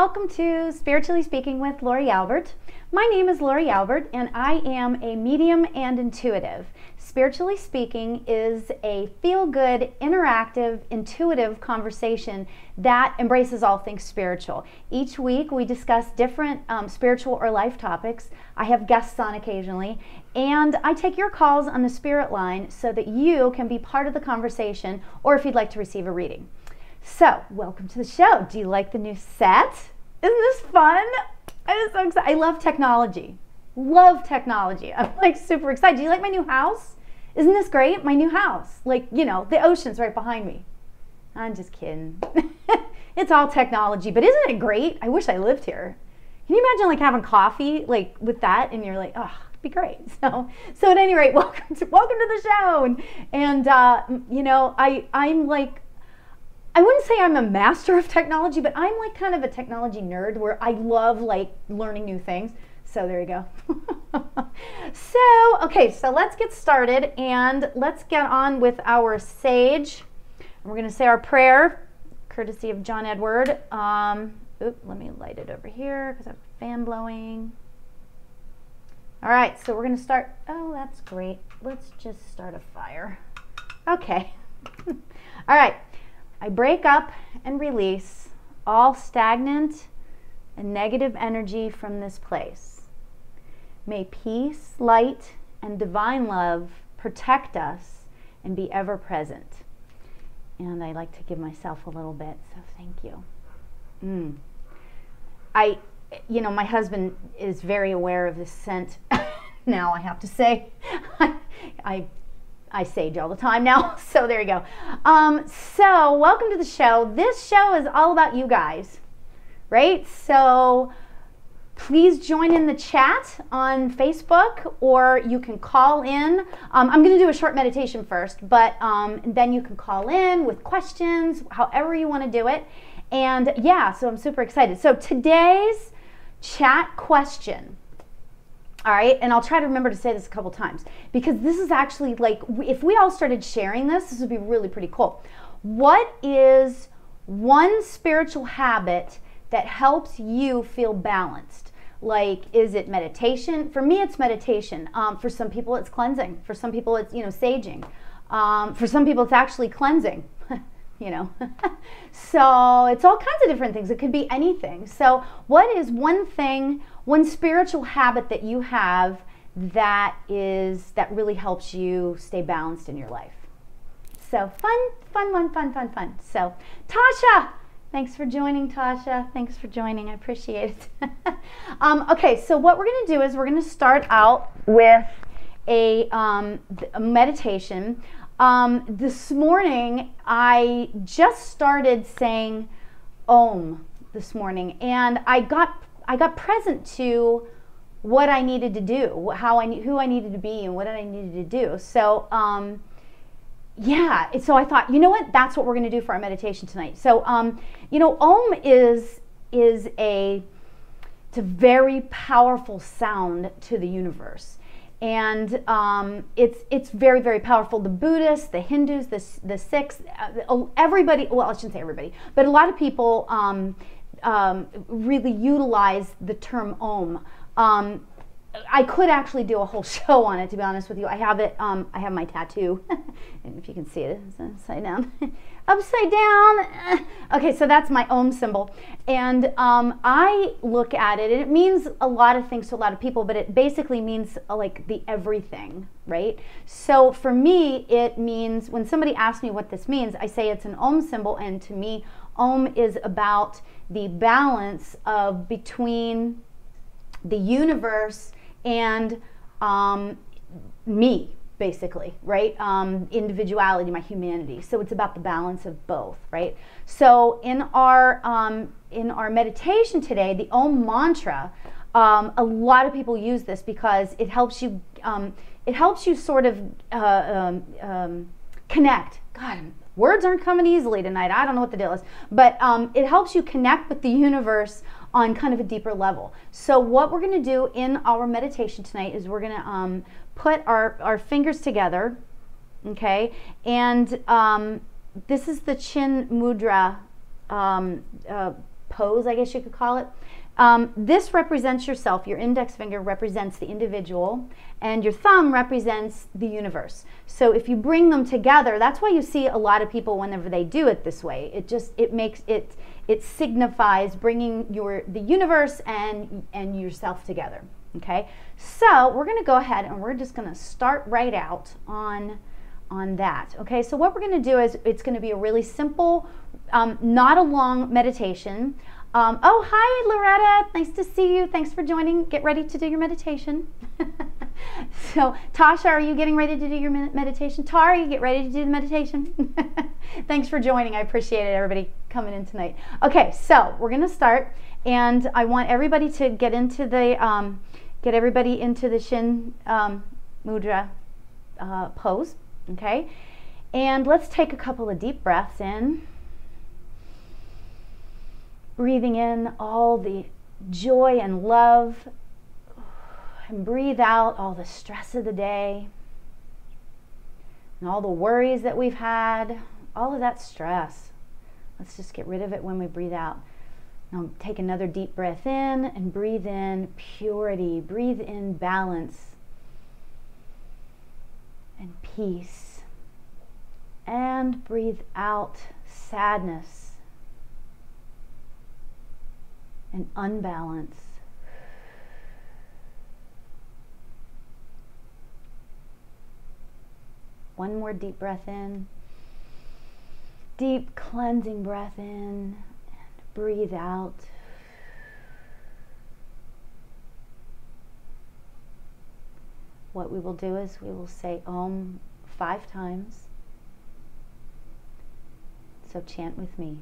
welcome to Spiritually Speaking with Lori Albert. My name is Lori Albert and I am a medium and intuitive. Spiritually Speaking is a feel-good, interactive, intuitive conversation that embraces all things spiritual. Each week we discuss different spiritual or life topics. I have guests on occasionally, and I take your calls on the spirit line so that you can be part of the conversation, or if you'd like to receive a reading. So, welcome to the show. Do you like the new set? Isn't this fun? I'm so excited. I love technology. Love technology. I'm like super excited. Do you like my new house? Isn't this great? My new house. Like, you know, the ocean's right behind me. I'm just kidding. It's all technology, but isn't it great? I wish I lived here. Can you imagine like having coffee like with that and you're like, oh, it'd be great. So at any rate, welcome to the show. And you know, I'm like, I wouldn't say I'm a master of technology, but I'm like kind of a technology nerd where I love like learning new things. So there you go. Okay, so let's get started and let's get on with our sage. We're going to say our prayer, courtesy of John Edward. Let me light it over here because I have a fan blowing. All right, so we're going to start. Oh, that's great. Let's just start a fire. Okay. All right. I break up and release all stagnant and negative energy from this place. May peace, light, and divine love protect us and be ever present. And I like to give myself a little bit, so thank you. You know, my husband is very aware of this scent now, I have to say. I sage all the time now, so there you go. So welcome to the show. This show is all about you guys, right? So please join in the chat on Facebook, or you can call in. I'm going to do a short meditation first, but then you can call in with questions, however you want to do it. And yeah, so I'm super excited. So today's chat question. All right, and I'll try to remember to say this a couple times because this is actually like, if we all started sharing this would be really pretty cool. What is one spiritual habit that helps you feel balanced? Like, is it meditation? For me, it's meditation. For some people, it's cleansing. For some people, it's, you know, saging. For some people, it's actually cleansing. You know, so it's all kinds of different things. It could be anything. So what is one thing, one spiritual habit that you have that really helps you stay balanced in your life? So fun. So Tasha, thanks for joining, Tasha. Thanks for joining. I appreciate it. Okay, so what we're going to do is we're going to start out with a meditation. This morning, I just started saying Om this morning, and I got present to what I needed to do, who I needed to be, and what I needed to do. So, yeah. So I thought, you know what? That's what we're going to do for our meditation tonight. So, you know, Om is a very powerful sound to the universe. And it's very, very powerful. The Buddhists, the Hindus, the Sikhs, everybody, well, I shouldn't say everybody, but a lot of people really utilize the term Om. I could actually do a whole show on it, to be honest with you. I have it, I have my tattoo, and if you can see it, it's upside down. Upside down. Okay, so that's my Om symbol. And I look at it, and it means a lot of things to a lot of people, but it basically means like the everything, right? So for me, it means, when somebody asks me what this means, I say it's an Om symbol, and to me, Om is about the balance of between the universe and me, basically, right? Individuality, my humanity. So it's about the balance of both, right? So in our meditation today, the Om mantra, a lot of people use this because it helps you sort of connect. God, words aren't coming easily tonight. I don't know what the deal is, but it helps you connect with the universe on kind of a deeper level. So what we're going to do in our meditation tonight is we're going to put our fingers together, okay? And this is the Chin Mudra pose, I guess you could call it. This represents yourself. Your index finger represents the individual, and your thumb represents the universe. So if you bring them together, that's why you see a lot of people whenever they do it this way. It signifies bringing the universe and yourself together. Okay, so we're going to go ahead and we're just going to start right out on that. Okay, so what we're going to do is it's going to be a really simple, not a long meditation. Oh, hi, Loretta. Nice to see you. Thanks for joining. Get ready to do your meditation. So, Tasha, are you getting ready to do your meditation? Tara, you get ready to do the meditation? Thanks for joining. I appreciate it, everybody coming in tonight. Okay, so we're going to start, and I want everybody to get everybody into the Shin Mudra pose, okay? And let's take a couple of deep breaths in. Breathing in all the joy and love, and breathe out all the stress of the day and all the worries that we've had, all of that stress. Let's just get rid of it when we breathe out. Now take another deep breath in and breathe in purity, breathe in balance and peace, and breathe out sadness and unbalance. One more deep breath in. Deep cleansing breath in, and breathe out. What we will do is we will say Om 5 times. So chant with me.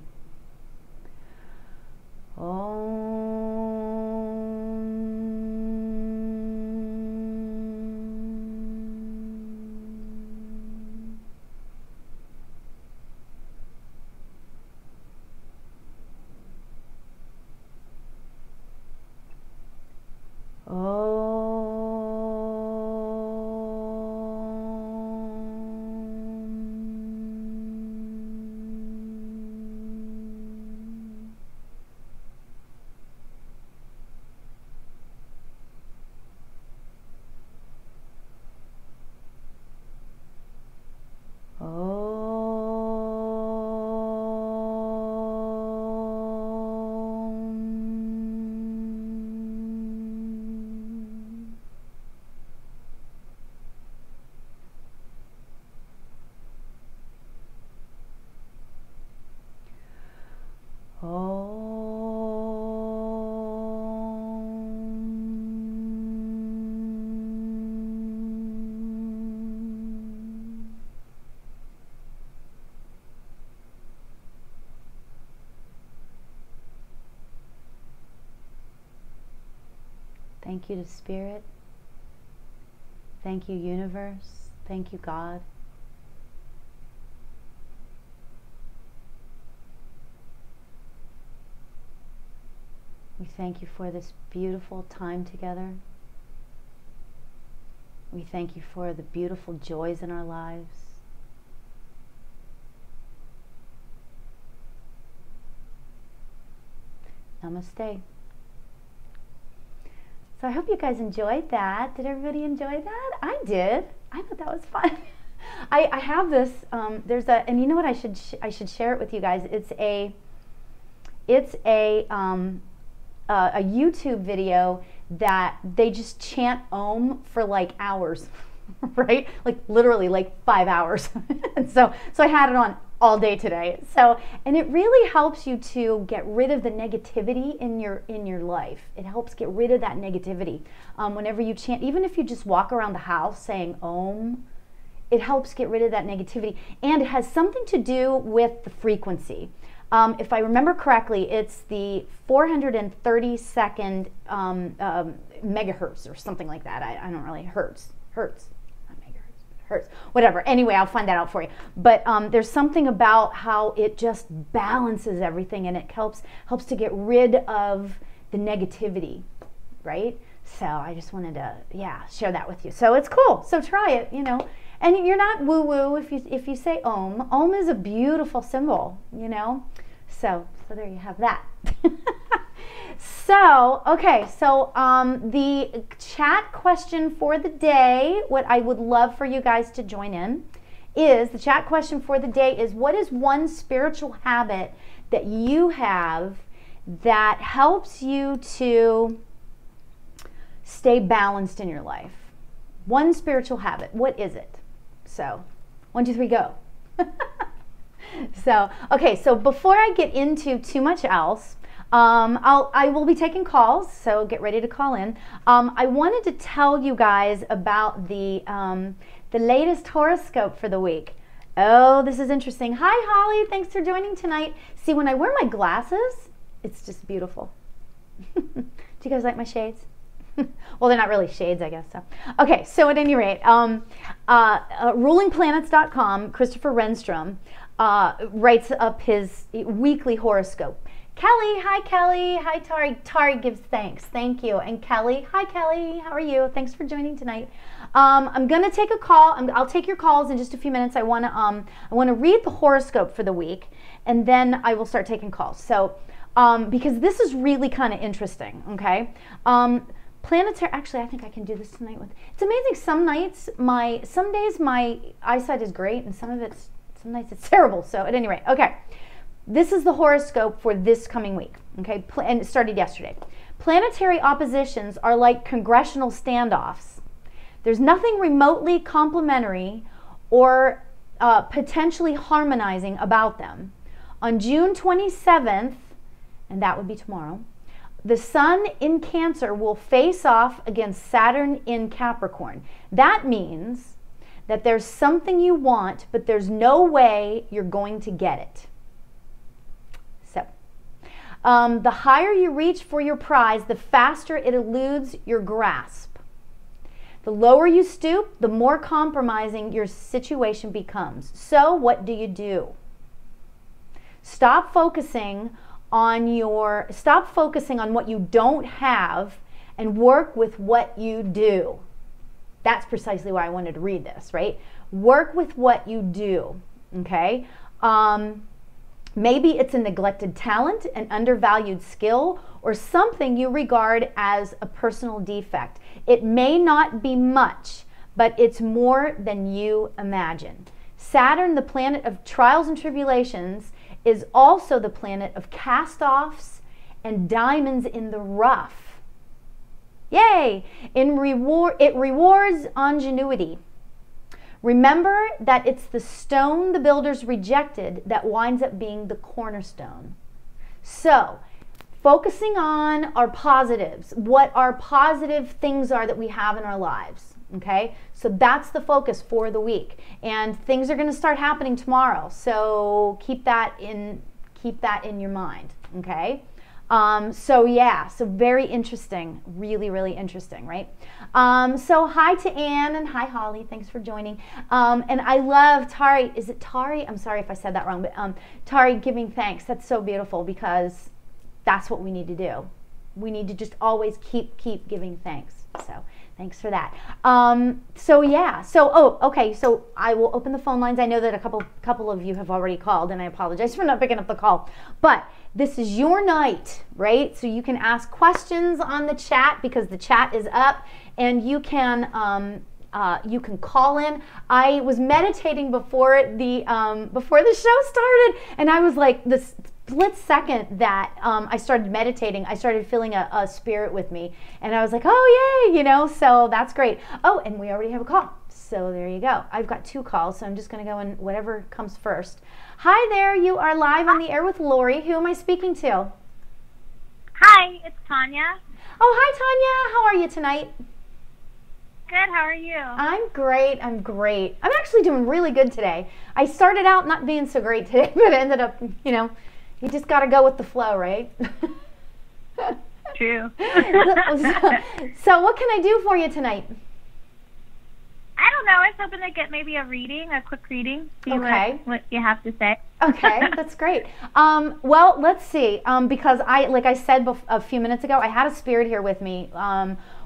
Thank you to Spirit. Thank you, Universe. Thank you, God. We thank you for this beautiful time together. We thank you for the beautiful joys in our lives. Namaste. So I hope you guys enjoyed that. Did everybody enjoy that? I did. I thought that was fun. I have this. And you know what? I should share it with you guys. It's a YouTube video that they just chant Om for like hours, right? Like literally like 5 hours. And so I had it on all day today. And it really helps you to get rid of the negativity in your life. It helps get rid of that negativity. Whenever you chant, even if you just walk around the house saying Om, it helps get rid of that negativity. And it has something to do with the frequency. If I remember correctly, it's the 432nd megahertz or something like that. I don't really, hertz, not megahertz, hertz, whatever. Anyway, I'll find that out for you. But there's something about how it just balances everything, and it helps to get rid of the negativity, right? So I just wanted to, share that with you. So it's cool. So try it, you know. And you're not woo-woo if you say Om. Om is a beautiful symbol, you know. So there you have that. So, okay, so the chat question for the day, what I would love for you guys to join in is, the chat question for the day is, what is one spiritual habit that you have that helps you to stay balanced in your life? One spiritual habit, what is it? So, 1, 2, 3, go. So, okay, so before I get into too much else, I will be taking calls, so get ready to call in. I wanted to tell you guys about the latest horoscope for the week. Oh, this is interesting. Hi, Holly. Thanks for joining tonight. See, when I wear my glasses, it's just beautiful. Do you guys like my shades? Well, they're not really shades, I guess. So, okay. So at any rate, rulingplanets.com, Christopher Renstrom writes up his weekly horoscope. Kelly, hi Kelly, hi Tari. Tari gives thanks, thank you. And Kelly, hi Kelly, how are you? Thanks for joining tonight. I'm gonna take a call. I'll take your calls in just a few minutes. I wanna read the horoscope for the week, and then I will start taking calls. So, because this is really kind of interesting. Okay, planetary. Actually, I think I can do this tonight with. It's amazing. Some days my eyesight is great, and some nights it's terrible. So at any rate, okay. This is the horoscope for this coming week, okay? And it started yesterday. Planetary oppositions are like congressional standoffs. There's nothing remotely complementary or potentially harmonizing about them. On June 27th, and that would be tomorrow, the Sun in Cancer will face off against Saturn in Capricorn. That means that there's something you want, but there's no way you're going to get it. The higher you reach for your prize, the faster it eludes your grasp. The lower you stoop, the more compromising your situation becomes. So what do you do? Stop focusing on what you don't have and work with what you do. That's precisely why I wanted to read this, right? Work with what you do, okay? Maybe it's a neglected talent, an undervalued skill, or something you regard as a personal defect. It may not be much, but it's more than you imagine. Saturn, the planet of trials and tribulations, is also the planet of cast-offs and diamonds in the rough. Yay! It rewards ingenuity. Remember that it's the stone the builders rejected that winds up being the cornerstone. So, focusing on our positives, what our positive things are that we have in our lives, okay? So that's the focus for the week. And things are going to start happening tomorrow. So keep that in your mind, okay? So yeah, so very interesting, really, really interesting, right? So hi to Anne and hi Holly, thanks for joining. And I love Tari, is it Tari? I'm sorry if I said that wrong, but Tari giving thanks, that's so beautiful because that's what we need to do. We need to just always keep giving thanks. So thanks for that. So yeah, okay, so I will open the phone lines. I know that a couple of you have already called, and I apologize for not picking up the call, but this is your night, right? So you can ask questions on the chat because the chat is up, and you can call in. I was meditating before the show started, and I was like, this split second that I started meditating, I started feeling a spirit with me, and I was like, oh yay, so that's great. Oh, and we already have a call, so there you go. I've got 2 calls, so I'm just going to go in whatever comes first. Hi there, you are live on the air with Lori. Who am I speaking to? Hi, it's Tanya. Oh, hi Tanya, how are you tonight? Good, how are you? I'm great, I'm actually doing really good today. I started out not being so great today, but I ended up, you just got to go with the flow, right? True. So what can I do for you tonight? I don't know. I was hoping to get maybe a quick reading. See what you have to say. Okay, that's great. Well, let's see. Because like I said a few minutes ago, I had a spirit here with me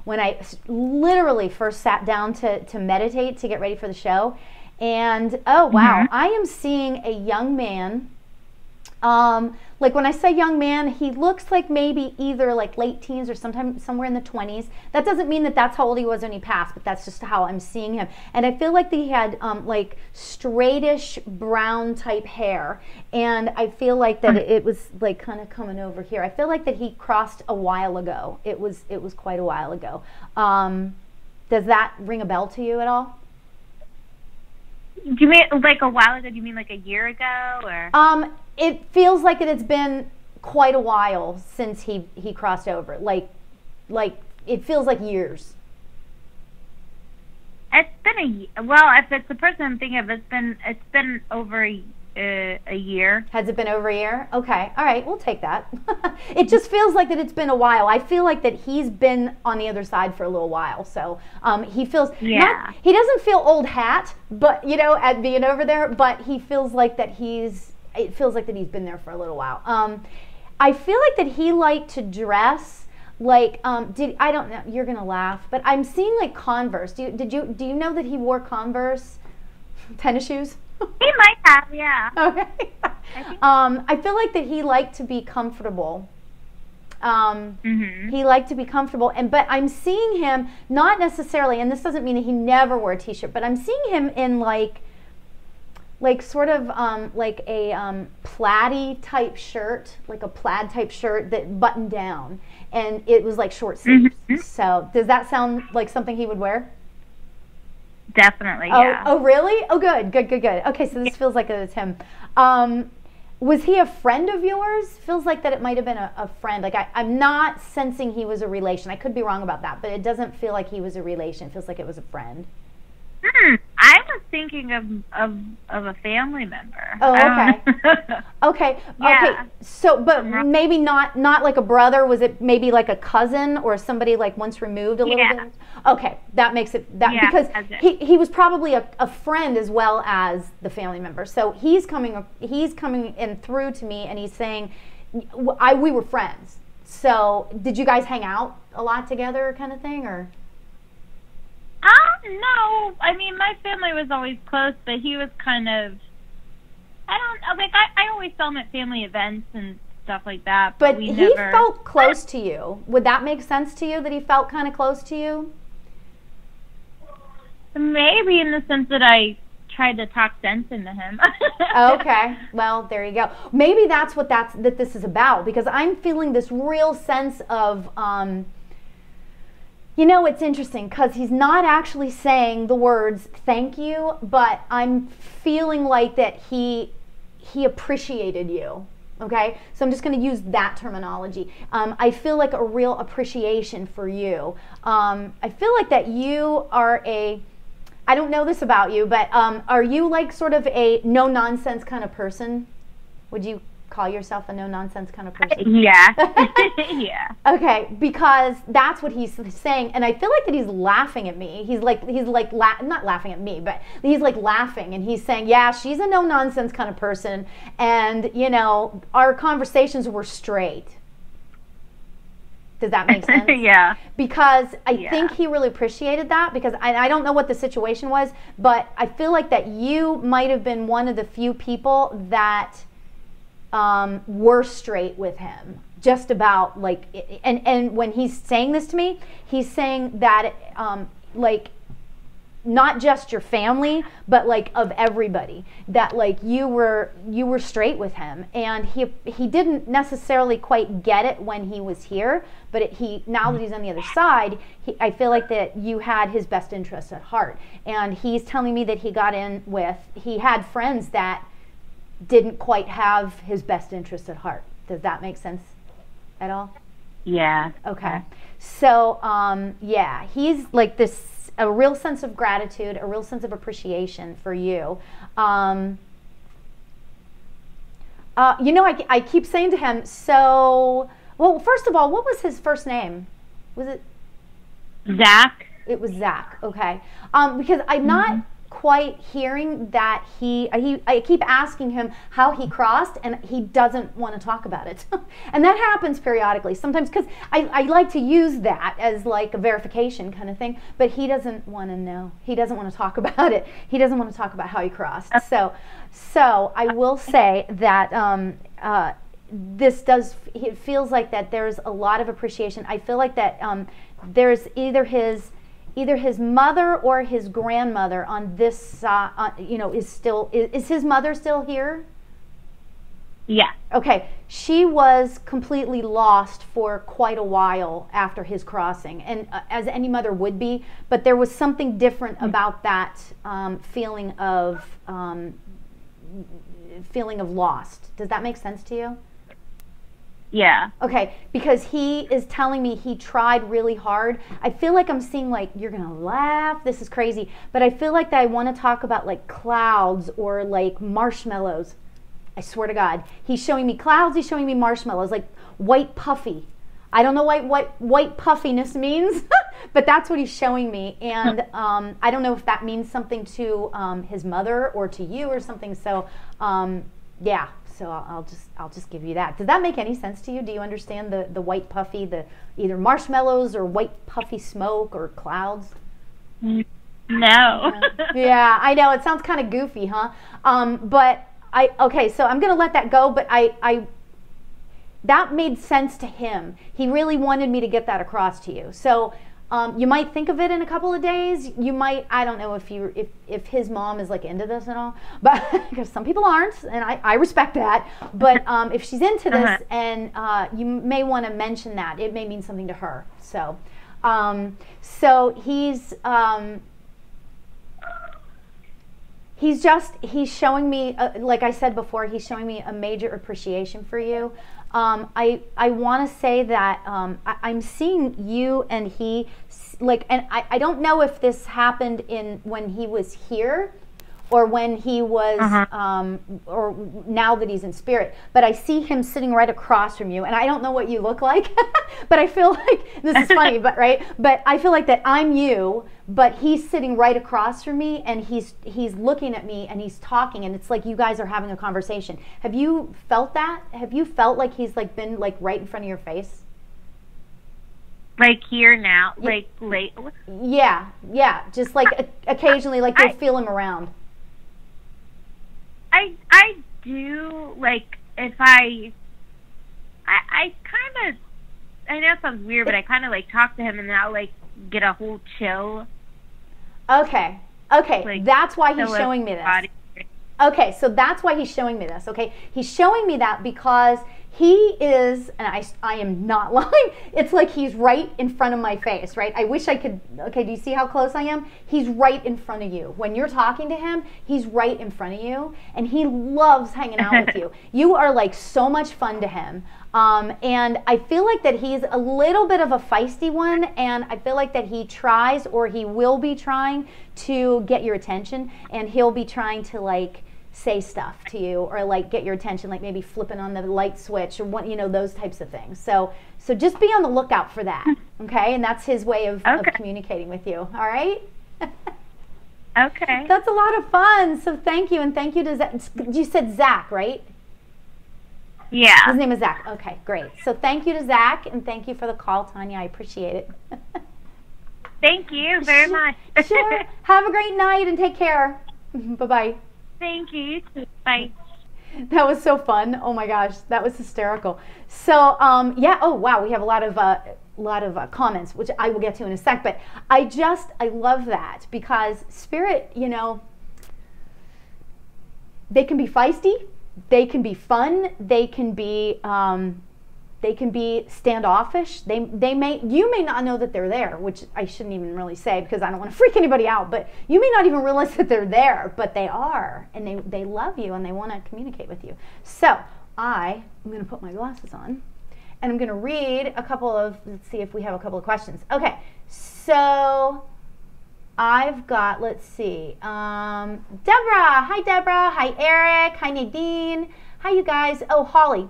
when I literally first sat down to meditate to get ready for the show. And oh wow, I am seeing a young man Like when I say young man, he looks like maybe either like late teens or sometime somewhere in the 20s. That doesn't mean that that's how old he was when he passed, but that's just how I'm seeing him. And I feel like that he had like straightish brown type hair, and I feel like that it was like kind of coming over here. I feel like that he crossed a while ago. It was quite a while ago. Does that ring a bell to you at all? Do you mean like a while ago? Do you mean like a year ago, or? It feels like it's been quite a while since he crossed over. Like it feels like years. It's been if it's the person I'm thinking of, it's been over a year. Has it been over a year? Okay, all right, we'll take that. It just feels like that it's been a while. I feel like that he's been on the other side for a little while, so he feels he doesn't feel old hat, but at being over there, but he feels like that it feels like that he's been there for a little while. I feel like that he liked to dress like I don't know, you're gonna laugh, but I'm seeing like Converse. Do you know that he wore Converse tennis shoes? He might have, yeah. Okay. I feel like that he liked to be comfortable. He liked to be comfortable, but I'm seeing him not necessarily, and this doesn't mean that he never wore a t-shirt, but I'm seeing him in like sort of like a plaid type shirt, like a plaid type shirt that buttoned down, and it was like short sleeves. So does that sound like something he would wear? Definitely, yeah. Oh, really? Oh, good. Okay, so this feels like it's him. Was he a friend of yours? Feels like that it might have been a friend. Like I'm not sensing he was a relation. I could be wrong about that, but it doesn't feel like he was a relation. It feels like it was a friend. I was thinking of a family member. Oh, okay. Okay. Yeah. So, but maybe not like a brother. Was it maybe like a cousin or somebody like once removed a little bit? Okay, that makes it because he was probably a friend as well as the family member. So he's coming in through to me, and he's saying, we were friends. So did you guys hang out a lot together, kind of thing, or? No. I mean, my family was always close, but he was kind of, I don't know, like, I always saw him at family events and stuff like that. But he felt close to you. Would that make sense to you, that he felt kind of close to you? Maybe in the sense that I tried to talk sense into him. Okay. Well, there you go. Maybe that's what that this is about, because I'm feeling this real sense of, it's interesting because he's not actually saying the words thank you, but I'm feeling like that he appreciated you. Okay, so I'm just going to use that terminology. I feel like a real appreciation for you. I feel like that you are I don't know this about you, but are you like sort of a no-nonsense kind of person? Would you call yourself a no-nonsense kind of person? Yeah. Yeah. Okay, because that's what he's saying, and I feel like that he's laughing at me. He's like not laughing at me, but he's like laughing, and he's saying, yeah, she's a no-nonsense kind of person, and our conversations were straight. Does that make sense? Yeah. Because I think he really appreciated that, because I don't know what the situation was, but I feel like that you might have been one of the few people that were straight with him, just about like, and when he's saying this to me, he's saying that like not just your family, but like of everybody, that like you were straight with him, and he didn't necessarily quite get it when he was here, but now that he's on the other side, I feel like that you had his best interest at heart, and he's telling me that he had friends that didn't quite have his best interest at heart. Does that make sense at all? Yeah. Okay. So, he's like a real sense of gratitude, a real sense of appreciation for you. I keep saying to him, well, first of all, what was his first name? Was it? Zach. It was Zach. Okay. Because I'm not quite hearing that I keep asking him how he crossed, and he doesn't want to talk about it. And that happens periodically sometimes, because I like to use that as like a verification kind of thing, but he doesn't want to know. He doesn't want to talk about it. He doesn't want to talk about how he crossed. So I will say that it feels like that there's a lot of appreciation. I feel like that there's either his mother or his grandmother on this side, is his mother still here? Yeah. Okay. She was completely lost for quite a while after his crossing, and as any mother would be, but there was something different about that feeling of lost. Does that make sense to you? Yeah. Okay, because he is telling me he tried really hard. I feel like I'm seeing, like, you're going to laugh, this is crazy, but I feel like that I want to talk about like clouds or like marshmallows. I swear to God. He's showing me clouds, he's showing me marshmallows, like white puffy. I don't know what white puffiness means, but that's what he's showing me. And I don't know if that means something to his mother or to you or something. So yeah. So I'll just give you that. Does that make any sense to you? Do you understand the white puffy, the either marshmallows or white puffy smoke or clouds? No. Yeah, I know it sounds kind of goofy, huh? But okay, so I'm gonna let that go. But that made sense to him. He really wanted me to get that across to you. So you might think of it in a couple of days. You might, I don't know if his mom is like into this and all, but because some people aren't, and I respect that. But if she's into this, and you may want to mention that, it may mean something to her. So, he's showing me, like I said before, he's showing me a major appreciation for you. I want to say that I'm seeing you and he, like, and I don't know if this happened when he was here or when he was, or now that he's in spirit, but I see him sitting right across from you, and I don't know what you look like, but I feel like, this is funny, but right, but I feel like that I'm you, but he's sitting right across from me, and he's looking at me, and he's talking, and it's like you guys are having a conversation. Have you felt that? Have you felt like he's like been like right in front of your face? Like here now, like late? Yeah, just like occasionally, like you'll feel him around. I do, like, if I kind of, I know it sounds weird, but I kind of, like, talk to him, and then I'll, like, get a whole chill. Okay, like, that's why he's showing me this. Body. Okay, so that's why he's showing me this, okay? He's showing me that because he is, and I am not lying, it's like he's right in front of my face, right? I wish I could, okay, do you see how close I am? He's right in front of you. When you're talking to him, he's right in front of you, and he loves hanging out with you. You are like so much fun to him. And I feel like that he's a little bit of a feisty one, and I feel like that he tries, or he will be trying to get your attention, and he'll be trying to like say stuff to you, or like get your attention, like maybe flipping on the light switch, or what, you know, those types of things. So just be on the lookout for that, okay? And that's his way of communicating with you, all right? Okay. That's a lot of fun. So thank you, and thank you to Zach. You said Zach, right? Yeah. His name is Zach. Okay, great. So thank you to Zach, and thank you for the call, Tanya. I appreciate it. Thank you very much. Sure. Have a great night, and take care. Bye-bye. Thank you. Bye. That was so fun. Oh my gosh, that was hysterical. So yeah. Oh wow, we have a lot of comments, which I will get to in a sec. But I love that, because spirit, you know, they can be feisty, they can be fun, they can be standoffish. You may not know that they're there, which I shouldn't even really say, because I don't want to freak anybody out, but you may not even realize that they're there, but they are, and they love you, and they want to communicate with you. So I am going to put my glasses on, and I'm going to read a couple of, let's see if we have a couple of questions. Okay, so I've got, let's see, Deborah. Hi, Deborah. Hi, Eric. Hi, Nadine. Hi, you guys. Oh, Holly.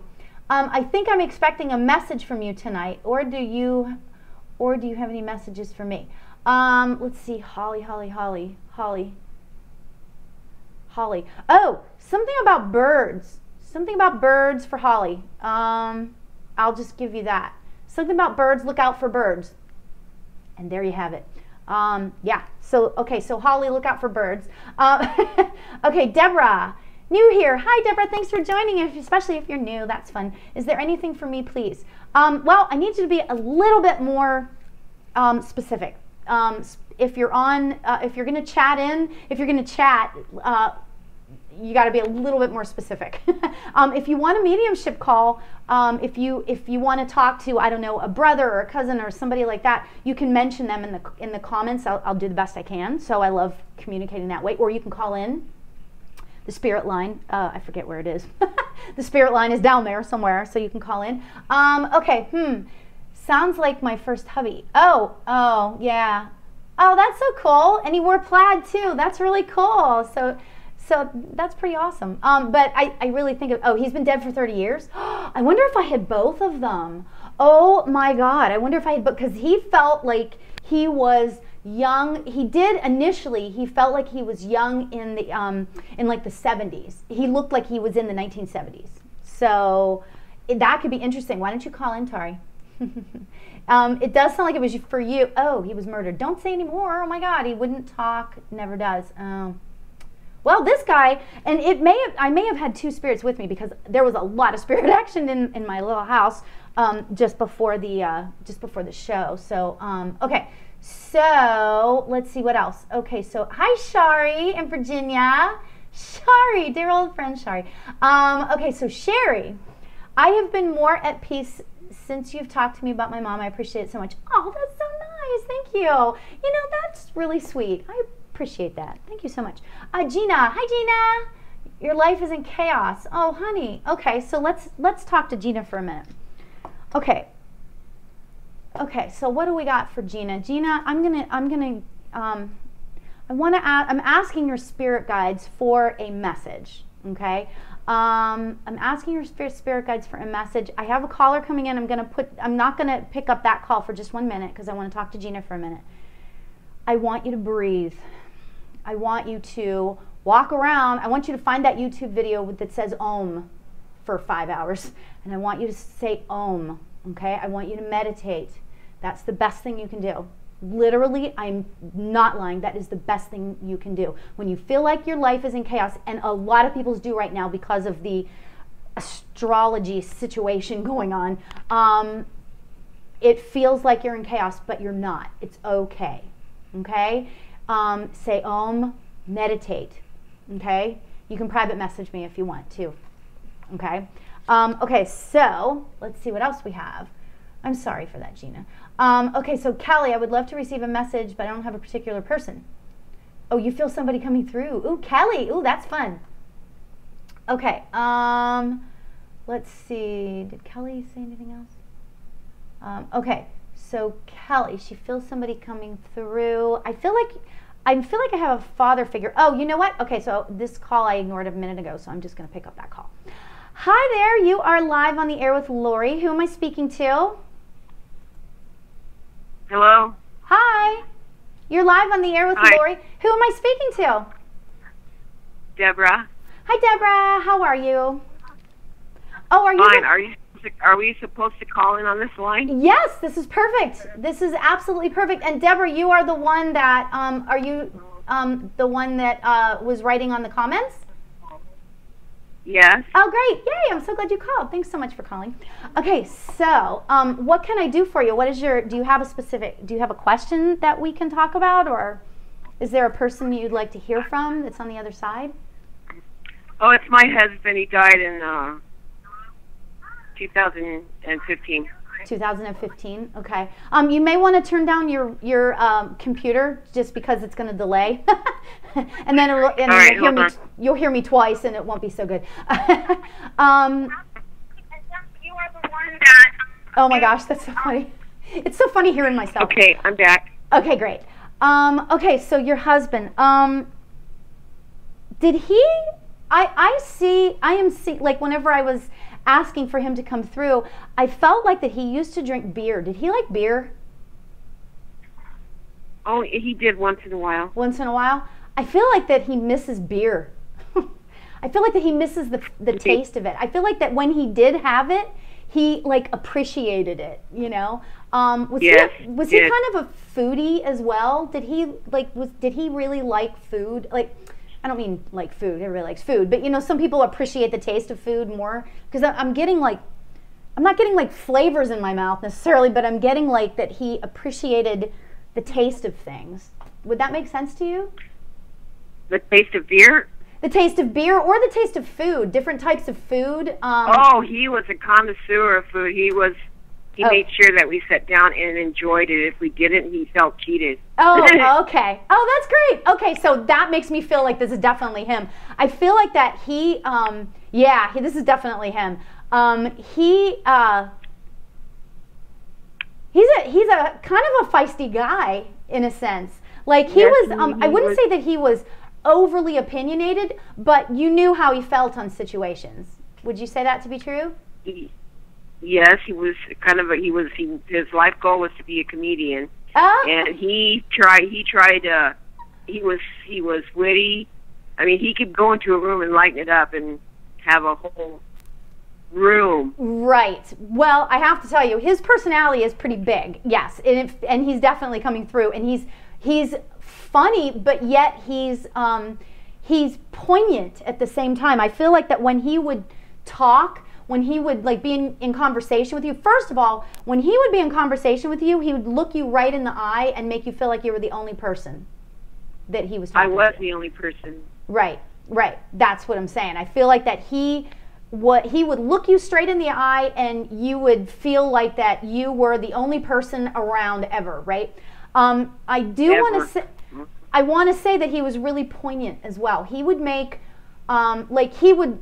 I think I'm expecting a message from you tonight, or do you have any messages for me? Let's see, Holly. Holly. Oh, something about birds. Something about birds for Holly. I'll just give you that. Something about birds. Look out for birds. And there you have it. Yeah. So, okay. So Holly, look out for birds. Okay. Deborah, new here. Hi, Deborah. Thanks for joining. Especially if you're new, that's fun. Is there anything for me, please? Well, I need you to be a little bit more specific. If you're on, if you're going to chat in, if you're going to chat, you got to be a little bit more specific. If you want a mediumship call, if you want to talk to, I don't know, a brother or a cousin or somebody like that, you can mention them in the comments. I'll do the best I can. So I love communicating that way. Or you can call in the spirit line. I forget where it is. The spirit line is down there somewhere, so you can call in. Okay. Sounds like my first hubby. Oh, yeah. Oh, that's so cool. And he wore plaid too. That's really cool. So that's pretty awesome. But I really think of, he's been dead for 30 years. I wonder if I had both of them. Oh my God. I wonder if I had both, because he felt like he was young. He did initially, he felt like he was young in the, in like the 70s. He looked like he was in the 1970s. So that could be interesting. Why don't you call in, Tari? It does sound like it was for you. Oh, he was murdered. Don't say anymore. Oh my God. He wouldn't talk. Never does. Oh. Well, this guy, and I may have had two spirits with me because there was a lot of spirit action in my little house just before the show. So okay, so let's see what else. Okay, so hi Shari in Virginia. Shari, dear old friend Shari. Okay, so Sherry, I have been more at peace since you've talked to me about my mom. I appreciate it so much. Oh, that's so nice. Thank you. You know, that's really sweet. I appreciate that. Thank you so much. Gina. Hi, Gina. Your life is in chaos. Oh, honey. Okay, so let's talk to Gina for a minute. Okay. Okay, so what do we got for Gina? Gina, I'm asking your spirit guides for a message. Okay. I'm asking your spirit guides for a message. I have a caller coming in. I'm not gonna pick up that call for just 1 minute because I want to talk to Gina for a minute. I want you to breathe. I want you to walk around. I want you to find that YouTube video that says Om for 5 hours. And I want you to say Om, okay? I want you to meditate. That's the best thing you can do. Literally, I'm not lying. That is the best thing you can do. When you feel like your life is in chaos, and a lot of people's do right now because of the astrology situation going on, it feels like you're in chaos, but you're not. It's okay, okay? Say Om, meditate, okay? You can private message me if you want to, okay? Okay, so let's see what else we have. I'm sorry for that, Gina. Okay, so Kelly, I would love to receive a message, but I don't have a particular person. Oh, you feel somebody coming through. Ooh, Kelly. Ooh, that's fun. Okay, let's see. Did Kelly say anything else? Okay, so Kelly, she feels somebody coming through. I feel like I have a father figure. Oh, you know what? Okay, so this call I ignored a minute ago, so I'm just going to pick up that call. Hi there, you are live on the air with Lori. Who am I speaking to? Hello? Hi. You're live on the air with Lori. Who am I speaking to? Deborah. Hi, Deborah. How are you? Oh, are you? Fine. Are we supposed to call in on this line? Yes, this is perfect. This is absolutely perfect. And Deborah, you are the one that are you the one that was writing on the comments? Yes. Oh, great. Yay. I'm so glad you called. Thanks so much for calling. Okay, so what can I do for you? Do you have a question that we can talk about, or is there a person you'd like to hear from that's on the other side? Oh, it's my husband. He died in 2015. 2015. Okay. You may want to turn down your computer just because it's going to delay, and then you'll hear me twice, and it won't be so good. You are the one that. Oh my gosh, that's so funny. It's so funny hearing myself. Okay, I'm back. Okay, great. Okay, so your husband. Did he? I am seeing, like, whenever I was asking for him to come through, I felt like that he used to drink beer. Did he like beer? Oh, he did once in a while. Once in a while? I feel like that he misses beer. I feel like that he misses the taste of it. I feel like that when he did have it, he like appreciated it, you know. Was he kind of a foodie as well? Did he really like food? Like, I don't mean like food. Everybody likes food, but you know, some people appreciate the taste of food more. Because I'm not getting like flavors in my mouth necessarily, but I'm getting like that he appreciated the taste of things. Would that make sense to you? The taste of beer? The taste of beer or the taste of food, different types of food. He was a connoisseur of food. He made sure that we sat down and enjoyed it. If we didn't, he felt cheated. Oh, okay. Oh, that's great. Okay, so that makes me feel like this is definitely him. I feel like that this is definitely him. He's a kind of a feisty guy in a sense. Like he was. I wouldn't say that he was overly opinionated, but you knew how he felt on situations. Would you say that to be true? Yes, he was kind of his life goal was to be a comedian. And he was witty. I mean, he could go into a room and lighten it up and have a whole room. Right. Well, I have to tell you, his personality is pretty big. Yes, and he's definitely coming through, and he's funny, but yet he's poignant at the same time. I feel like that when he would talk, when he would like be in conversation with you, first of all, when he would be in conversation with you, he would look you right in the eye and make you feel like you were the only person that he was talking to. I was the only person. Right. That's what I'm saying. I feel like that he would look you straight in the eye and you would feel like that you were the only person around ever, right? I want to say that he was really poignant as well. He would make, he would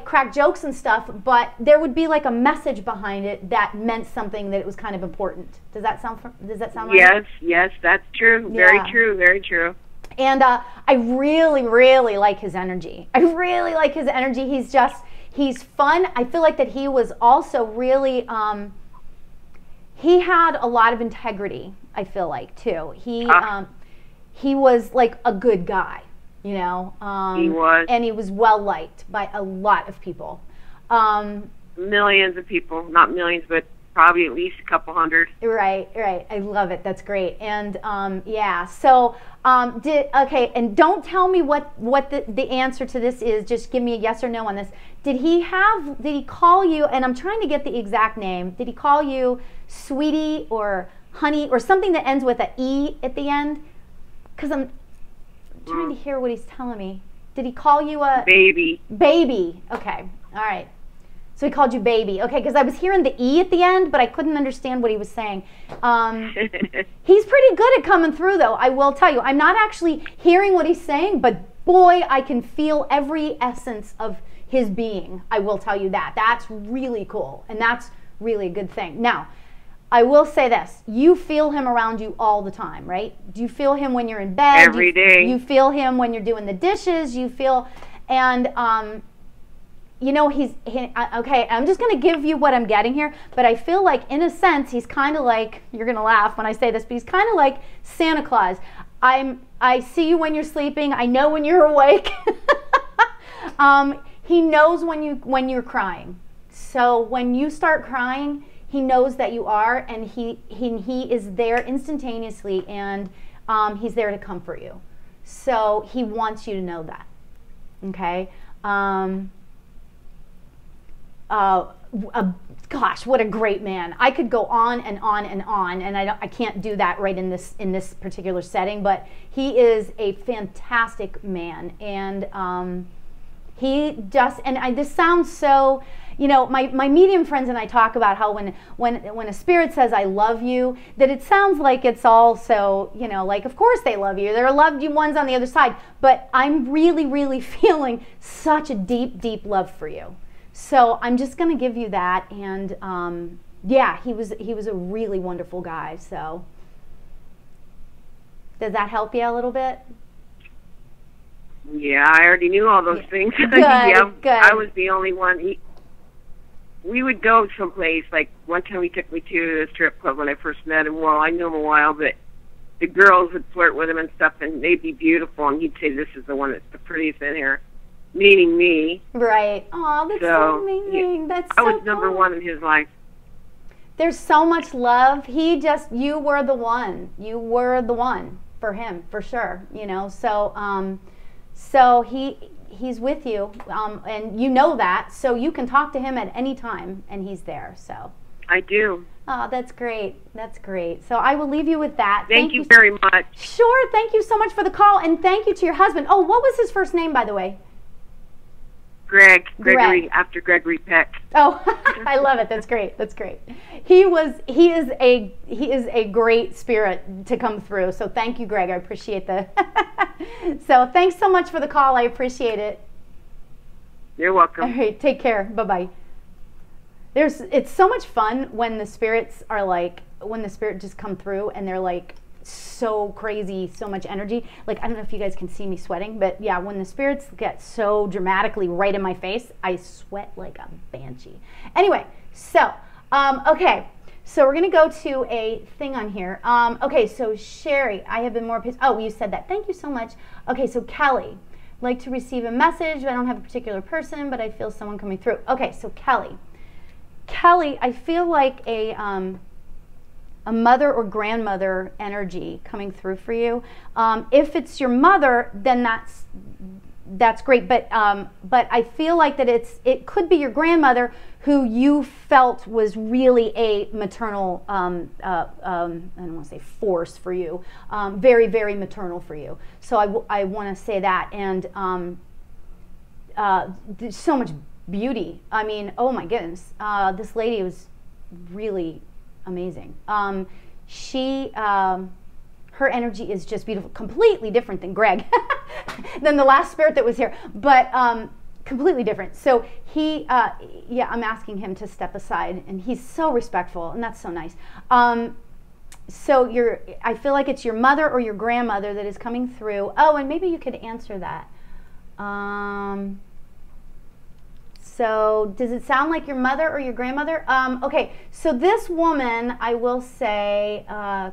crack jokes and stuff, but there would be like a message behind it that meant something, that it was kind of important. Does that sound right? Yes, that's true. Yeah. Very true. And I really, really like his energy. He's fun. I feel like that he was also really, he had a lot of integrity, I feel like, too. He was like a good guy, you know. He was. And he was well liked by a lot of people. Millions of people, not millions, but probably at least a couple hundred. Right. I love it. That's great. And so and don't tell me what the answer to this is. Just give me a yes or no on this. Did he call you, and I'm trying to get the exact name, did he call you sweetie or honey or something that ends with an E at the end? Because I'm trying to hear what he's telling me. Did he call you a baby? Baby. Okay. All right. So he called you baby. Okay, because I was hearing the E at the end, but I couldn't understand what he was saying. He's pretty good at coming through, though, I will tell you. I'm not actually hearing what he's saying, but boy, I can feel every essence of his being. I will tell you that. That's really cool, and that's really a good thing. Now, I will say this. You feel him around you all the time, right? Do you feel him when you're in bed? Every day. You feel him when you're doing the dishes. You feel, and you know, okay, I'm just going to give you what I'm getting here, but I feel like, in a sense, he's kind of like, you're going to laugh when I say this, but he's kind of like Santa Claus. I see you when you're sleeping. I know when you're awake. He knows when you're crying. So when you start crying, he knows that you are, and he is there instantaneously, and he's there to comfort you. So he wants you to know that. Okay? Gosh, what a great man. I could go on and on and on, and I can't do that right in this particular setting, but he is a fantastic man, and this sounds so, you know, my medium friends and I talk about how when a spirit says I love you, that it sounds like it's all so, you know, like, of course they love you. There are loved you ones on the other side, but I'm really, really feeling such a deep, deep love for you. So I'm just going to give you that, and yeah, he was a really wonderful guy. So does that help you a little bit? Yeah, I already knew all those things. Good, yeah, good. I was the only one. We would go someplace, like one time he took me to a strip club when I first met him. Well, I knew him a while, but the girls would flirt with him and stuff, and they'd be beautiful, and he'd say, "This is the one that's the prettiest in here." meaning me. Right. Oh, that's so amazing. Yeah, That's so I was number cool. one in his life. There's so much love. You were the one. You were the one for him, for sure. You know, so he's with you, and you know that, so you can talk to him at any time, and he's there. So. I do. Oh, that's great. That's great. So I will leave you with that. Thank you very much. Sure. Thank you so much for the call, and thank you to your husband. Oh, what was his first name, by the way? Gregory, after Gregory Peck. Oh, I love it. That's great. That's great. He is a great spirit to come through. So thank you, Greg. I appreciate the. So thanks so much for the call. I appreciate it. You're welcome. All right. Take care. Bye-bye. It's so much fun when the spirits are like, when the spirit just come through and they're like so crazy, so much energy. Like, I don't know if you guys can see me sweating, but yeah, when the spirits get so dramatically right in my face, I sweat like a banshee. Anyway, so, okay. So we're going to go to a thing on here. Okay, so Sherry, I have been more pissed. Oh, you said that. Thank you so much. Okay, so Kelly, like to receive a message. I don't have a particular person, but I feel someone coming through. Okay, so Kelly, I feel like a mother or grandmother energy coming through for you. If it's your mother, then that's great. But I feel like that it could be your grandmother who you felt was really a maternal, I don't want to say force for you, very, very maternal for you. So I want to say that. And there's so much beauty. I mean, oh my goodness, this lady was really amazing. Her energy is just beautiful, completely different than Greg, than the last spirit that was here, but completely different. So yeah, I'm asking him to step aside, and he's so respectful, and that's so nice. So I feel like it's your mother or your grandmother that is coming through. Oh, and maybe you could answer that. So does it sound like your mother or your grandmother? Okay, so this woman, I will say,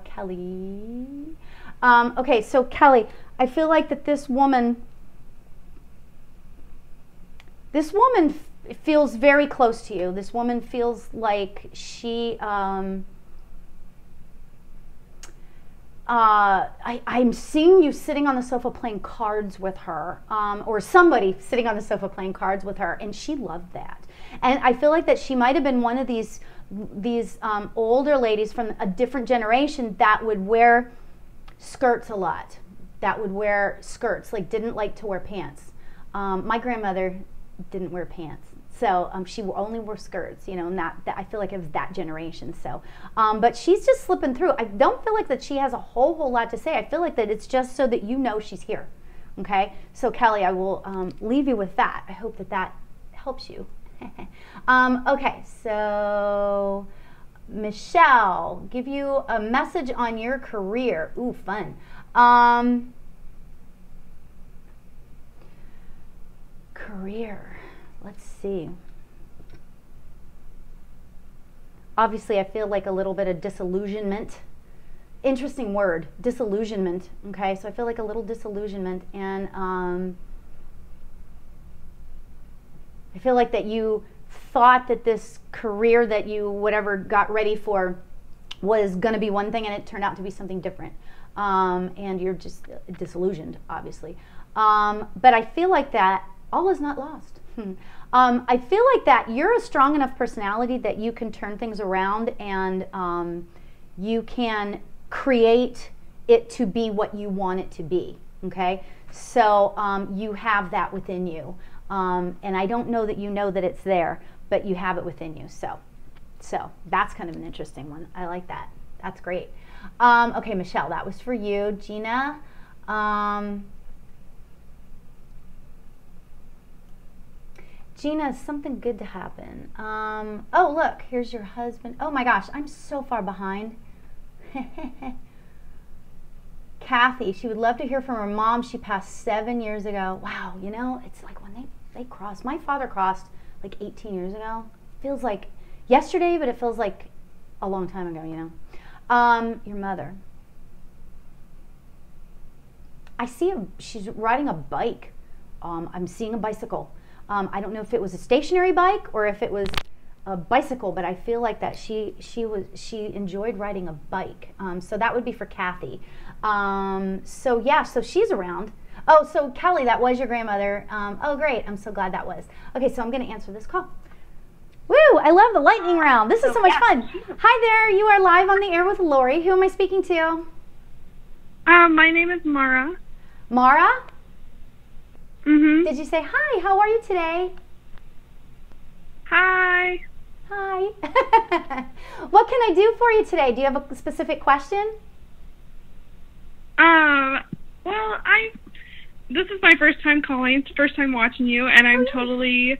Kelly. Okay, so Kelly, I feel like that this woman feels very close to you. This woman feels like she, I'm seeing you sitting on the sofa playing cards with her, or somebody sitting on the sofa playing cards with her, and she loved that. And I feel like that she might have been one of these older ladies from a different generation that would wear skirts a lot, that would wear skirts, like didn't like to wear pants. My grandmother didn't wear pants. So she only wore skirts, you know, and that I feel like it was that generation. So, but she's just slipping through. I don't feel like that she has a whole lot to say. I feel like that it's just so that you know she's here. Okay, so Kelly, I will leave you with that. I hope that helps you. Okay, so Michelle, give you a message on your career. Ooh, fun. Career. Let's see. Obviously, I feel like a little bit of disillusionment. Interesting word, disillusionment. Okay, so I feel like a little disillusionment, and I feel like that you thought that this career that you whatever got ready for was going to be one thing, and it turned out to be something different. And you're just disillusioned, obviously. But I feel like that all is not lost. I feel like that you're a strong enough personality that you can turn things around, and you can create it to be what you want it to be. Okay, so you have that within you, and I don't know that you know that it's there, but you have it within you. So that's kind of an interesting one. I like that. That's great. Okay, Michelle, that was for you. Gina. Gina, is something good to happen? Oh, look, here's your husband. Oh my gosh, I'm so far behind. Kathy, she would love to hear from her mom. She passed 7 years ago. Wow, you know, it's like when they crossed. My father crossed like 18 years ago. Feels like yesterday, but it feels like a long time ago, you know. Your mother. I see she's riding a bike. I'm seeing a bicycle. I don't know if it was a stationary bike or if it was a bicycle, but I feel like that she enjoyed riding a bike. So that would be for Kathy. So yeah, so she's around. Oh, so Kelly, that was your grandmother. Oh, great. I'm so glad that was. Okay, so I'm going to answer this call. Woo! I love the lightning round. This is so much fun. Hi there. You are live on the air with Lori. Who am I speaking to? My name is Mara. Mara? Mm-hmm. Did you say hi? How are you today? Hi. Hi. What can I do for you today? Do you have a specific question? Well, this is my first time calling. It's the first time watching you, and I'm totally,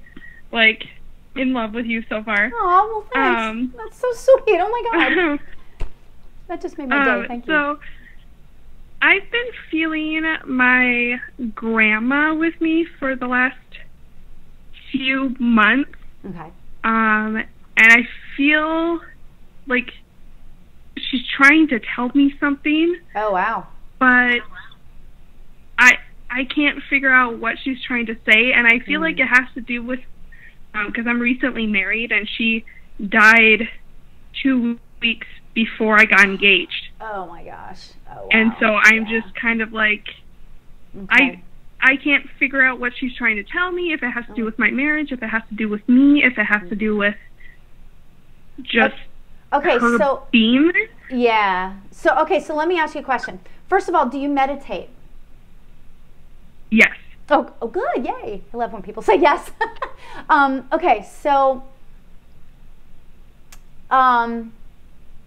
like, in love with you so far. Oh, well, thanks. That's so sweet. Oh, my God. That just made my day. Thank you. So, I've been feeling my grandma with me for the last few months. Okay. And I feel like she's trying to tell me something. Oh, wow. But I can't figure out what she's trying to say, and I feel like it has to do with, because I'm recently married, and she died 2 weeks before I got engaged. Oh, my gosh. Oh, wow. And so I'm just kind of like, okay. I can't figure out what she's trying to tell me, if it has to do with my marriage, if it has to do with me, if it has to do with just her being there. Yeah. So, okay, so let me ask you a question. First of all, do you meditate? Yes. Oh, good. Yay. I love when people say yes. Okay, so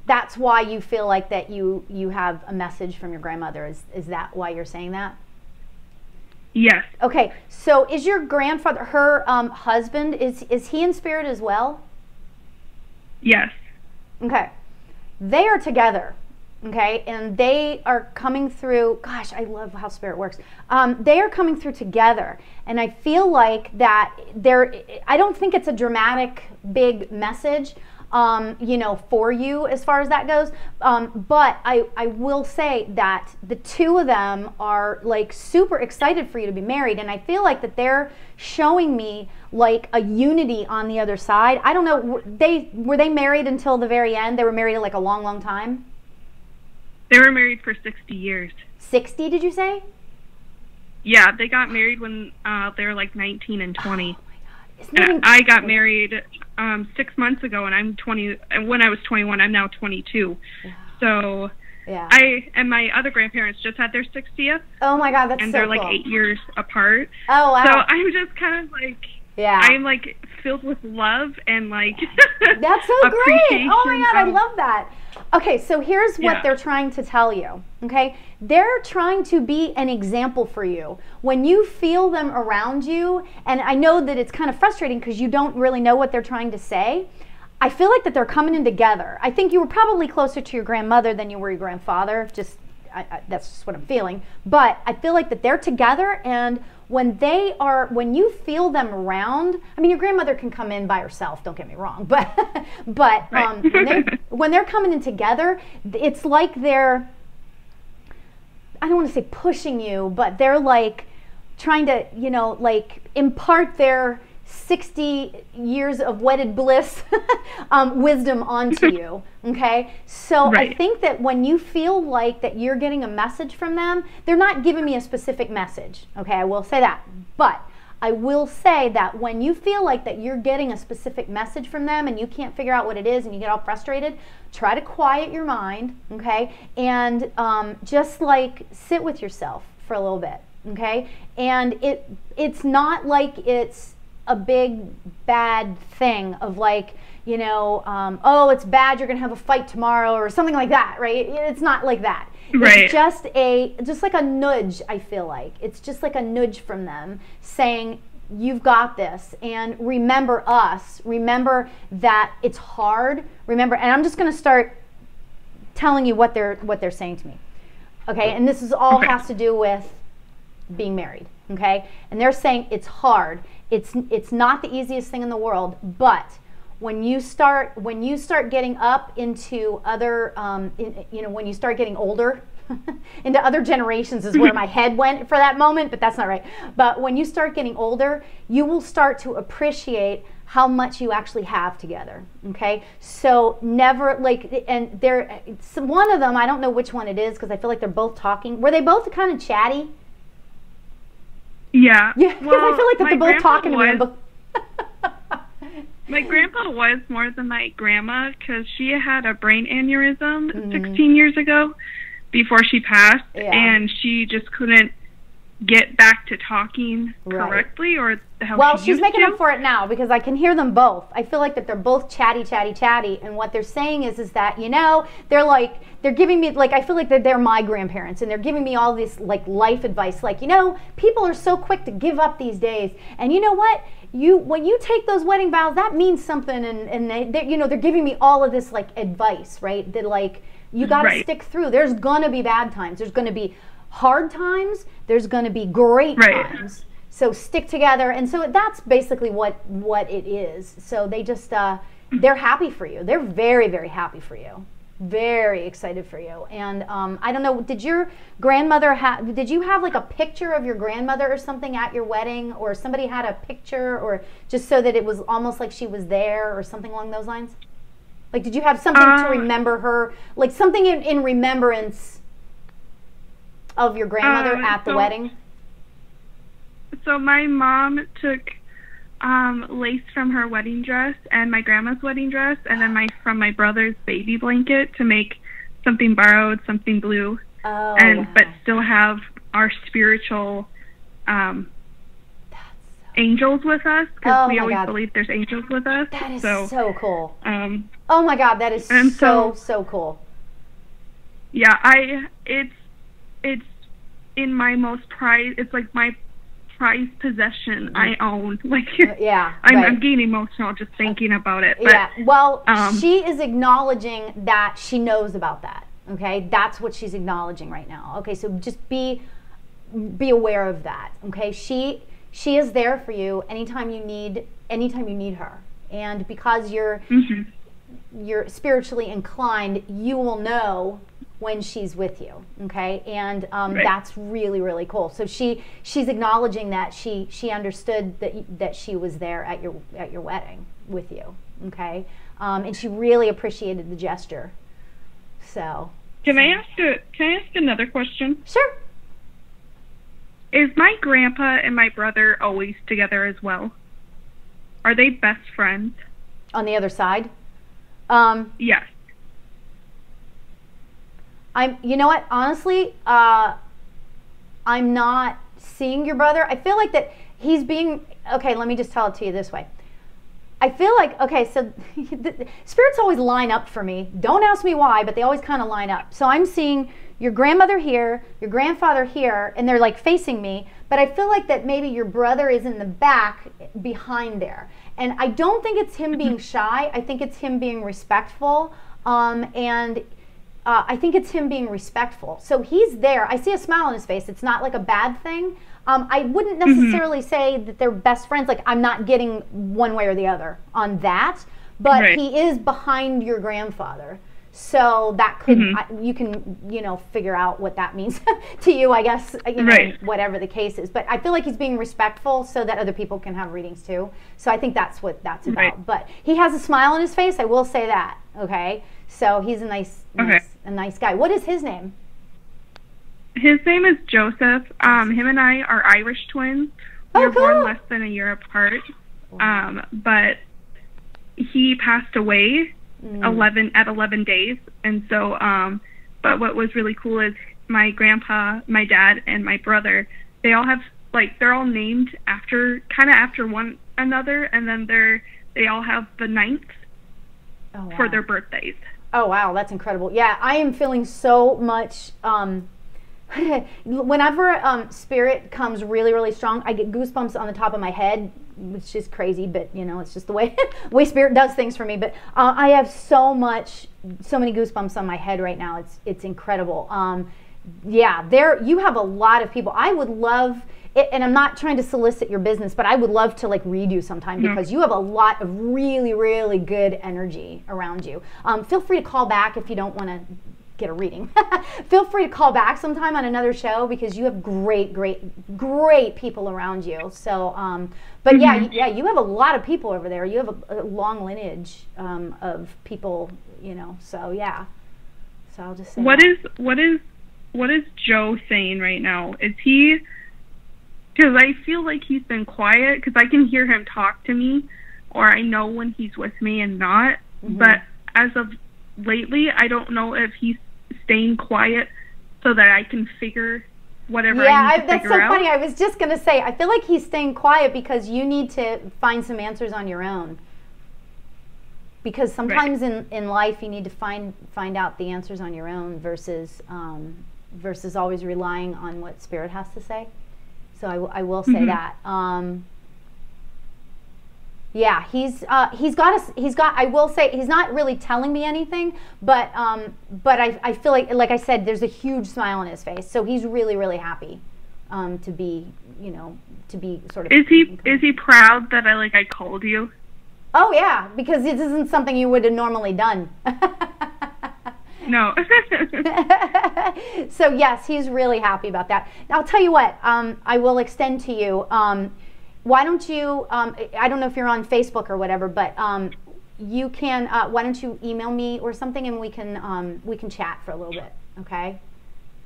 that's why you feel like that you have a message from your grandmother. Is that why you're saying that? Yes. Okay, so is your grandfather, her husband, is he in spirit as well? Yes. Okay. They are together, okay? And they are coming through, gosh, I love how spirit works. They are coming through together. And I feel like that I don't think it's a dramatic, big message, you know, for you as far as that goes. But I will say that the two of them are like super excited for you to be married. And I feel like that they're showing me like a unity on the other side. I don't know, were they married until the very end? They were married like a long, long time? They were married for 60 years. 60, did you say? Yeah, they got married when they were like 19 and 20. Oh my God. And I got married 6 months ago, and I'm 20. And when I was 21, I'm now 22. Wow. So yeah. And my other grandparents just had their 60th. Oh my God, that's so cool. And they're like 8 years apart. Oh wow. So I'm just kind of like, yeah, I'm like filled with love and like that's so great. Oh my God, I love that. Okay, so here's what they're trying to tell you, okay? They're trying to be an example for you. When you feel them around you, and I know that it's kind of frustrating because you don't really know what they're trying to say, I feel like that they're coming in together. I think you were probably closer to your grandmother than you were your grandfather, that's just what I'm feeling. But I feel like that they're together, and when you feel them around, I mean, your grandmother can come in by herself, don't get me wrong, but right. when they're coming in together, it's like they're, I don't want to say pushing you, but they're like trying to, you know, like impart their 60 years of wedded bliss wisdom onto you, okay? So right. I think that when you feel like that you're getting a message from them, they're not giving me a specific message, okay? I will say that. But I will say that when you feel like that you're getting a specific message from them and you can't figure out what it is and you get all frustrated, try to quiet your mind, okay? And just like sit with yourself for a little bit, okay? And it's not like it's a big bad thing of like, you know, oh, it's bad, you're gonna have a fight tomorrow or something like that, right? It's not like that. Right. It's just like a nudge, I feel like. It's just like a nudge from them saying, you've got this, and remember us, remember that it's hard, remember, and I'm just gonna start telling you what they're saying to me. Okay, and this is all has to do with being married, okay? And they're saying it's hard. It's not the easiest thing in the world, but when you start getting up into other, you know, when you start getting older, into other generations is where my head went for that moment, but that's not right. But when you start getting older, you will start to appreciate how much you actually have together. Okay, so never like, and there, one of them, I don't know which one it is because I feel like they're both talking. Were they both kind of chatty? Yeah. Yeah, because well, I feel like that they're both talking to me. My grandpa was more than my grandma because she had a brain aneurysm 16 years ago before she passed, and she just couldn't get back to talking correctly or how well, she she's used making to. up for it now because I can hear them both. I feel like that they're both chatty, and what they're saying is that, you know, they're giving me, like, I feel like they're my grandparents and they're giving me all this like life advice, like, you know, people are so quick to give up these days, and you know what, when you take those wedding vows, that means something, and they you know, they're giving me all of this like advice, right, that like you got to stick through. There's gonna be bad times, there's gonna be hard times, there's gonna be great times, so stick together. And so that's basically what it is. So they just they're happy for you. They're very, very happy for you, very excited for you. And I don't know, did your grandmother did you have like a picture of your grandmother or something at your wedding, or somebody had a picture, or just so that it was almost like she was there or something along those lines? Like, did you have something to remember her, like something in remembrance of your grandmother at the wedding? So my mom took lace from her wedding dress and my grandma's wedding dress, and then from my brother's baby blanket to make something borrowed, something blue, but still have our spiritual angels with us, because we always believe there's angels with us. That is so cool. Oh my God, that is so cool. Yeah, it's in my most prized, it's like my prized possession I own. Like, I'm getting emotional just thinking about it. But, yeah, well, she is acknowledging that she knows about that. Okay, that's what she's acknowledging right now. Okay, so just be aware of that. Okay, she is there for you anytime you need her, and because you're spiritually inclined, you will know when she's with you. Okay, and that's really, really cool. So she's acknowledging that she understood that she was there at your wedding with you. Okay, and she really appreciated the gesture. So can I ask another question? Sure. Is my grandpa and my brother always together as well? Are they best friends? On the other side? Yes. You know what? Honestly, I'm not seeing your brother. I feel like that he's being, okay, let me just tell it to you this way. I feel like, okay, so the spirits always line up for me. Don't ask me why, but they always kind of line up. So I'm seeing your grandmother here, your grandfather here, and they're like facing me, but I feel like that maybe your brother is in the back behind there. And I don't think it's him being shy. I think it's him being respectful. I think it's him being respectful. So he's there. I see a smile on his face. It's not like a bad thing. I wouldn't necessarily say that they're best friends. Like, I'm not getting one way or the other on that. But he is behind your grandfather. So that could, you can, figure out what that means to you, I guess, whatever the case is. But I feel like he's being respectful so that other people can have readings too. So I think that's what that's about. But he has a smile on his face. I will say that. Okay. So he's a nice guy. What is his name? His name is Joseph. Him and I are Irish twins. We were born less than a year apart. But he passed away 11 days. And so, but what was really cool is my grandpa, my dad, and my brother, they all have, like, they're all named after one another, and then they all have the 9th for their birthdays. Oh, wow, that's incredible. Yeah, I am feeling so much, whenever spirit comes really, really strong, I get goosebumps on the top of my head, which is crazy, but it's just the way spirit does things for me. But I have so many goosebumps on my head right now. It's incredible. Yeah, you have a lot of people. I would love it, and I'm not trying to solicit your business, but I would love to read you sometime, because you have a lot of really, really good energy around you. Feel free to call back if you don't want to get a reading. Feel free to call back sometime on another show because you have great people around you. So, but yeah, you have a lot of people over there. You have a long lineage of people, you know. So yeah. So I'll just say. What is Joe saying right now? Is he? Because I feel like he's been quiet. Because I can hear him talk to me, or I know when he's with me and not. But as of lately, I don't know if he's staying quiet so that I can figure whatever I need to that's figure so out. funny. I was just going to say, I feel like he's staying quiet because you need to find some answers on your own. Because sometimes in life you need to find out the answers on your own versus always relying on what Spirit has to say. So I will say that. Yeah, he's got. I will say he's not really telling me anything, but I feel like I said, there's a huge smile on his face, so he's really happy to be, you know, to be sort of. Is he proud that I called you? Oh yeah, because this isn't something you would have normally done. No. So yes, he's really happy about that. Now, I'll tell you what. I will extend to you. Why don't you, I don't know if you're on Facebook or whatever, but you can, why don't you email me or something and we can chat for a little bit, okay?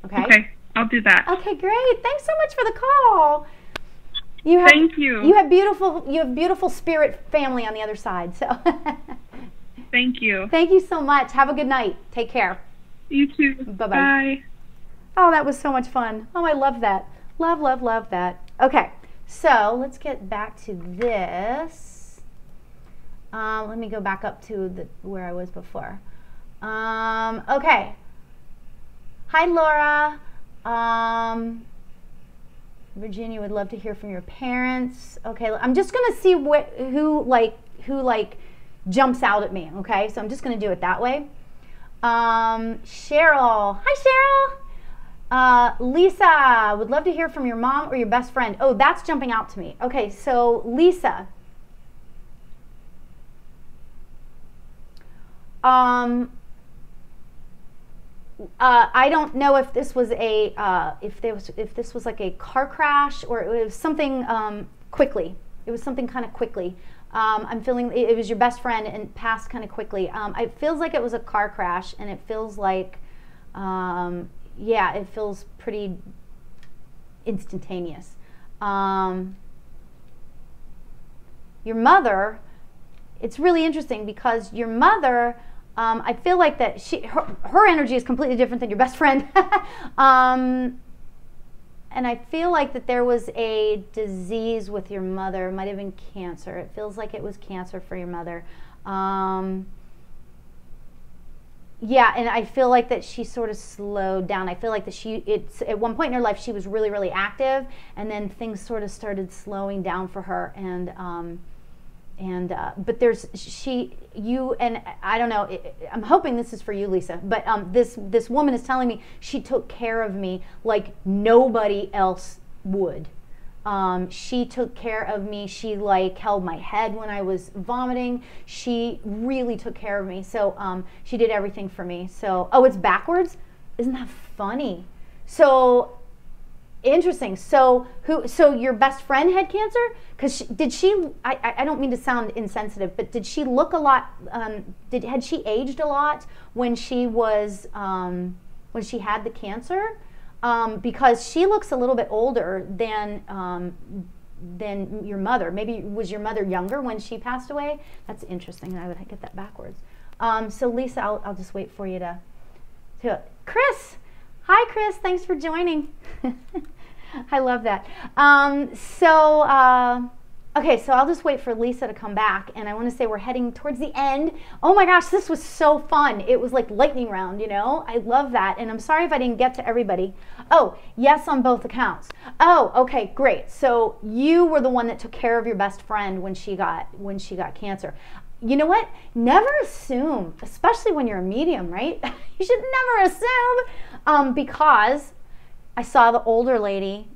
Okay, I'll do that. Okay, great. Thanks so much for the call. Thank you. You have beautiful spirit family on the other side, so. Thank you. Thank you so much. Have a good night. Take care. You too. Bye-bye. Bye. Oh, that was so much fun. Oh, I love that. Love that. Okay. So let's get back to this. Let me go back up to where I was before. Okay. Hi, Laura. Virginia would love to hear from your parents. Okay, I'm just gonna see who jumps out at me. Okay, so I'm just gonna do it that way. Cheryl. Hi, Cheryl. Lisa, would love to hear from your mom or your best friend. Oh, that's jumping out to me. Okay, so Lisa. I don't know if this was if this was like a car crash or it was something quickly. It was something kind of quickly. I'm feeling it was your best friend and passed kind of quickly. It feels like it was a car crash, and it feels like. Yeah, it feels pretty instantaneous. Your mother, it's really interesting because your mother, I feel like that her energy is completely different than your best friend. And I feel like that there was a disease with your mother. It might have been cancer. It feels like it was cancer for your mother. Yeah, and I feel like that she sort of slowed down. I feel like that it's at one point in her life she was really active, and then things sort of started slowing down for her. But you and I don't know. I'm hoping this is for you, Lisa. But this woman is telling me she took care of me like nobody else would. She took care of me. She held my head when I was vomiting. She really took care of me. So she did everything for me. So, oh, it's backwards? Isn't that funny? So interesting. So your best friend had cancer? Because I don't mean to sound insensitive, but did she look a lot, had she aged a lot when she was, when she had the cancer? Because she looks a little bit older than your mother. Maybe was your mother younger when she passed away? That's interesting. I would get that backwards. So Lisa, I'll just wait for you to Chris. Hi, Chris. Thanks for joining. I love that. Okay, so I'll just wait for Lisa to come back, and I want to say we're heading towards the end. Oh my gosh, this was so fun. It was like lightning round, you know? I love that, and I'm sorry if I didn't get to everybody. Oh, yes on both accounts. Oh, okay, great. So you were the one that took care of your best friend when she got cancer. You know what? Never assume, especially when you're a medium, right? You should never assume, because I saw the older lady,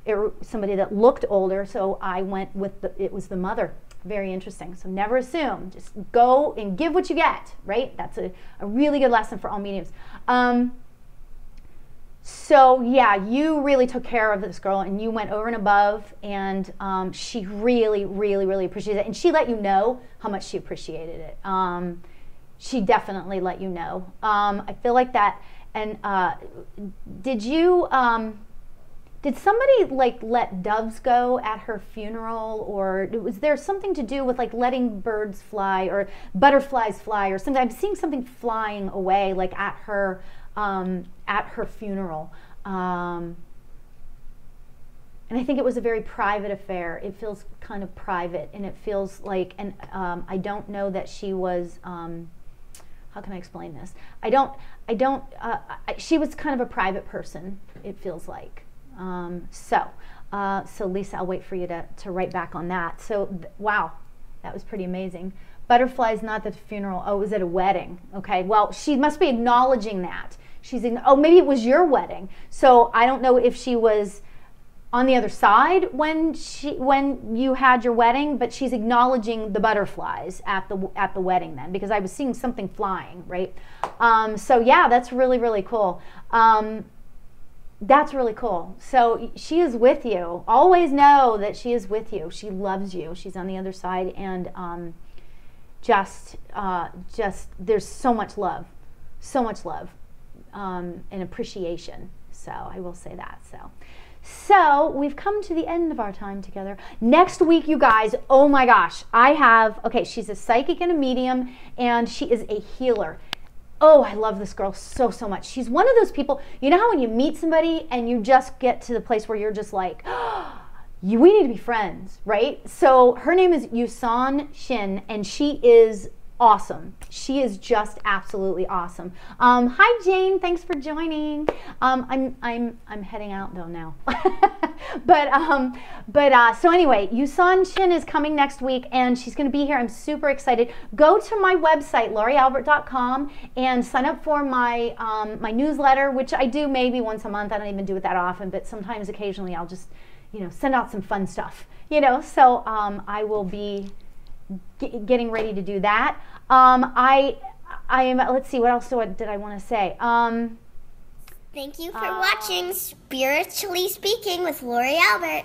somebody that looked older, so I went with it was the mother. Very interesting. So never assume. Just go and give what you get, right? That's a really good lesson for all mediums. So yeah, you really took care of this girl, and you went over and above, and she really, really, really appreciated it, and she let you know how much she appreciated it. She definitely let you know. I feel like that. And did somebody like let doves go at her funeral, or was there something to do with like letting birds fly or butterflies fly or something? I'm seeing something flying away like at her funeral. And I think it was a very private affair. It feels kind of private, and it feels like, and I don't know that she was, how can I explain this? She was kind of a private person, it feels like. So Lisa, I'll wait for you to write back on that. So, wow, that was pretty amazing. Butterflies, not at the funeral. Oh, it was at a wedding. Okay, well, she must be acknowledging that. Oh, maybe it was your wedding. So I don't know if she was on the other side when you had your wedding, but she's acknowledging the butterflies at the wedding then, because I was seeing something flying, right? So yeah, that's really, really cool. That's really cool. So she is with you. Always know that she is with you. She loves you. She's on the other side, and just there's so much love and appreciation. So I will say that. So we've come to the end of our time together. Next week, you guys, oh my gosh, she's a psychic and a medium, and she is a healer. Oh, I love this girl so, so much. She's one of those people, you know how when you meet somebody and you just get to the place where you're just like, we need to be friends, right? So her name is Yusan Shin, and she is awesome. She is just absolutely awesome. Hi Jane, thanks for joining. I'm heading out though now. So anyway, Yusan Shin is coming next week, and she's going to be here. I'm super excited. Go to my website, lauriealbert.com, and sign up for my my newsletter, which I do maybe once a month. I don't even do it that often, but sometimes occasionally I'll just send out some fun stuff. So I will be getting ready to do that. I am, let's see, what else did I want to say? Thank you for watching Spiritually Speaking with Lori Albert.